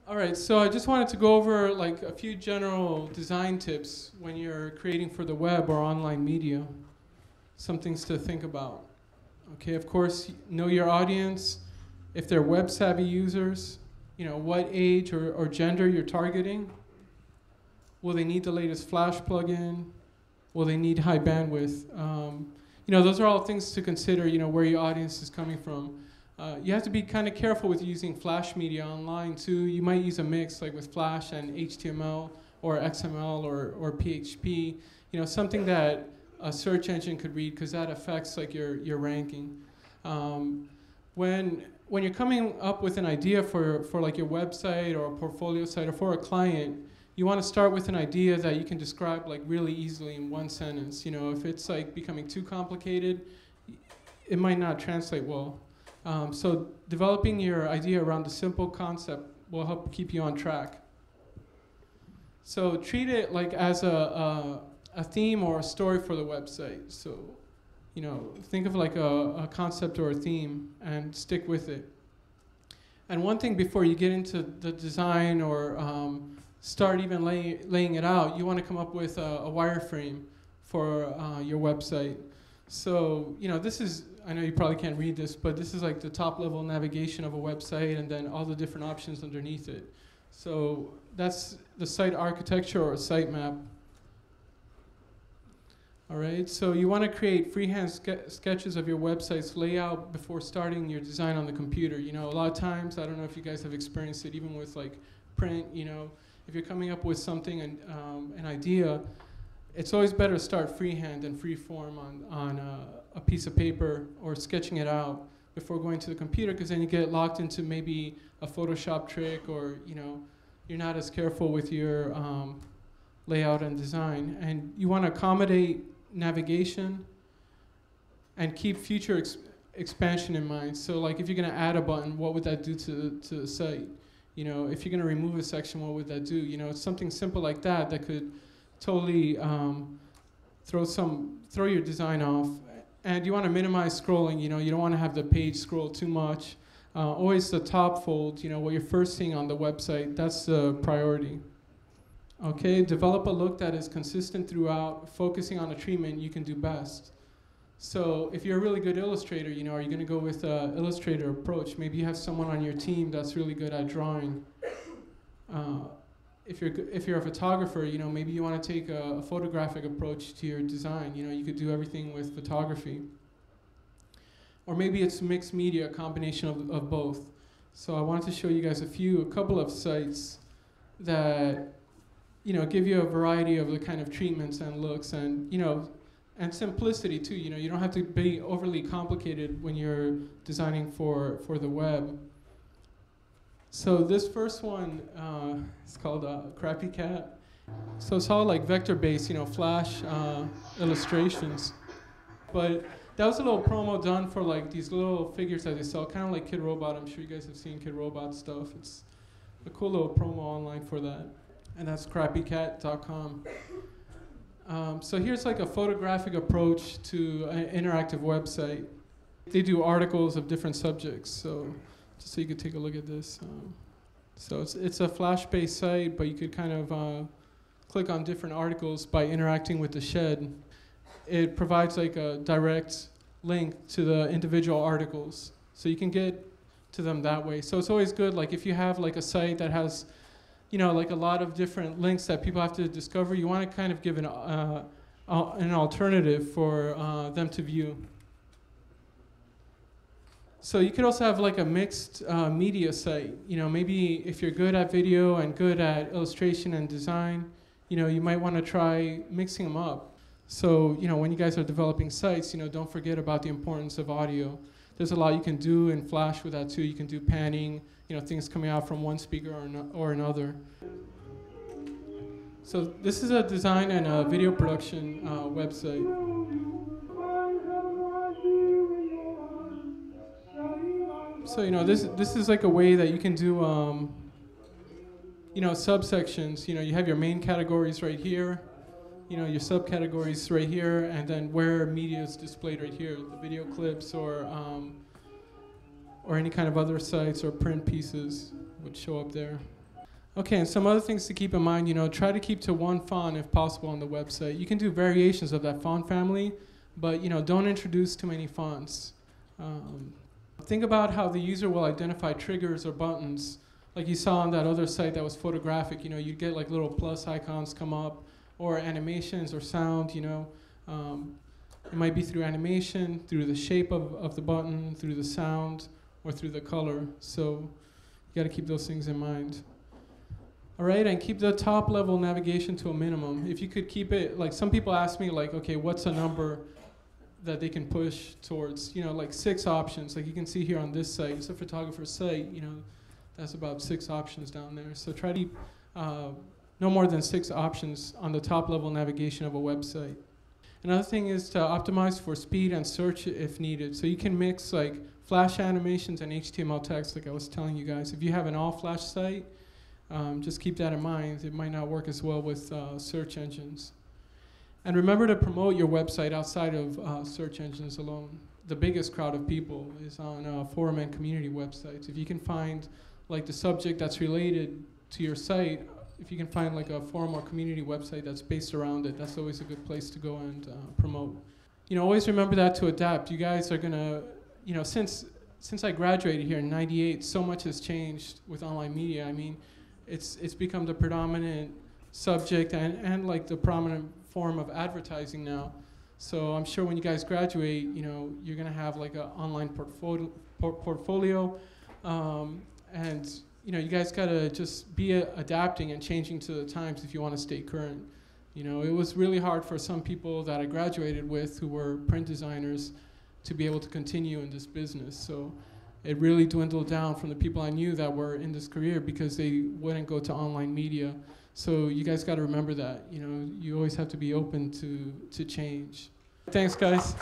All right, so I just wanted to go over like a few general design tips when you're creating for the web or online media. Some things to think about. Okay, of course, know your audience. If they're web savvy users, what age or gender you're targeting. Will they need the latest Flash plugin? Will they need high bandwidth? Those are all things to consider. Where your audience is coming from. You have to be kind of careful with using Flash media online too. You might use a mix like with Flash and HTML or XML or PHP. Something that a search engine could read because that affects like your ranking. When you're coming up with an idea for like your website or a portfolio site or for a client, you want to start with an idea that you can describe like really easily in one sentence. If it's like becoming too complicated, it might not translate well. So developing your idea around a simple concept will help keep you on track. So treat it like as a theme or a story for the website. So, think of like a concept or a theme and stick with it. And one thing before you get into the design or start even laying it out, you want to come up with a wireframe for your website. So, this is, I know you probably can't read this, but this is like the top level navigation of a website and then all the different options underneath it. So that's the site architecture or site map. All right, so you want to create freehand sketches of your website's layout before starting your design on the computer. A lot of times, I don't know if you guys have experienced it, even with like print, if you're coming up with something and an idea, it's always better to start freehand and free form on a piece of paper or sketching it out before going to the computer, because then you get locked into maybe a Photoshop trick or you're not as careful with your layout and design. And you want to accommodate navigation and keep future expansion in mind. So like if you're going to add a button, what would that do to the site? If you're going to remove a section, what would that do? It's something simple like that could totally throw your design off. And you want to minimize scrolling. You don't want to have the page scroll too much. Always the top fold, what you're first seeing on the website, that's the priority. Okay, develop a look that is consistent throughout, focusing on a treatment you can do best. So if you're a really good illustrator, are you going to go with an illustrator approach? Maybe you have someone on your team that's really good at drawing. If you're a photographer, maybe you want to take a photographic approach to your design. You could do everything with photography. Or maybe it's mixed media, a combination of both. So I wanted to show you guys a couple of sites that give you a variety of the kind of treatments and looks and and simplicity too. You don't have to be overly complicated when you're designing for the web. So this first one is called Crappy Cat. So it's all like vector-based, Flash illustrations. But that was a little promo done for like these little figures that they sell, kind of like Kid Robot. I'm sure you guys have seen Kid Robot stuff. It's a cool little promo online for that. And that's crappycat.com. So here's like a photographic approach to an interactive website. They do articles of different subjects. So just so you could take a look at this. So it's a Flash-based site, but you could kind of click on different articles by interacting with the shed. It provides like a direct link to the individual articles, so you can get to them that way. So it's always good, like if you have like a site that has, like a lot of different links that people have to discover, you want to kind of give an alternative for them to view. So you could also have like a mixed media site. Maybe if you're good at video and good at illustration and design, you might want to try mixing them up. So, when you guys are developing sites, don't forget about the importance of audio. There's a lot you can do in Flash with that too. You can do panning, things coming out from one speaker or another. So this is a design and a video production website. So this is like a way that you can do subsections. You have your main categories right here, your subcategories right here, and then where media is displayed right here, the video clips or any kind of other sites or print pieces would show up there. Okay, and some other things to keep in mind, try to keep to one font if possible on the website. You can do variations of that font family, but don't introduce too many fonts. Think about how the user will identify triggers or buttons. Like you saw on that other site that was photographic, you'd get like little plus icons come up, or animations or sound, It might be through animation, through the shape of the button, through the sound, or through the color. So you gotta keep those things in mind. All right, and keep the top level navigation to a minimum. If you could keep it, like some people ask me, like, okay, what's a number that they can push towards? Like 6 options. Like you can see here on this site, it's a photographer's site, that's about 6 options down there. So try to keep no more than 6 options on the top level navigation of a website. Another thing is to optimize for speed and search if needed. So you can mix like Flash animations and HTML text, like I was telling you guys. If you have an all Flash site, just keep that in mind. It might not work as well with search engines. And remember to promote your website outside of search engines alone. The biggest crowd of people is on forum and community websites. If you can find like the subject that's related to your site, if you can find like a forum or community website that's based around it, that's always a good place to go and promote. Always remember that to adapt. You guys are gonna, since I graduated here in '98, so much has changed with online media. I mean, it's become the predominant subject and like the prominent form of advertising now. So I'm sure when you guys graduate, you're gonna have like an online portfolio, and you guys gotta just be adapting and changing to the times if you want to stay current. It was really hard for some people that I graduated with who were print designers to be able to continue in this business. So it really dwindled down from the people I knew that were in this career because they wouldn't go to online media. So you guys got to remember that. You always have to be open to change. Thanks, guys.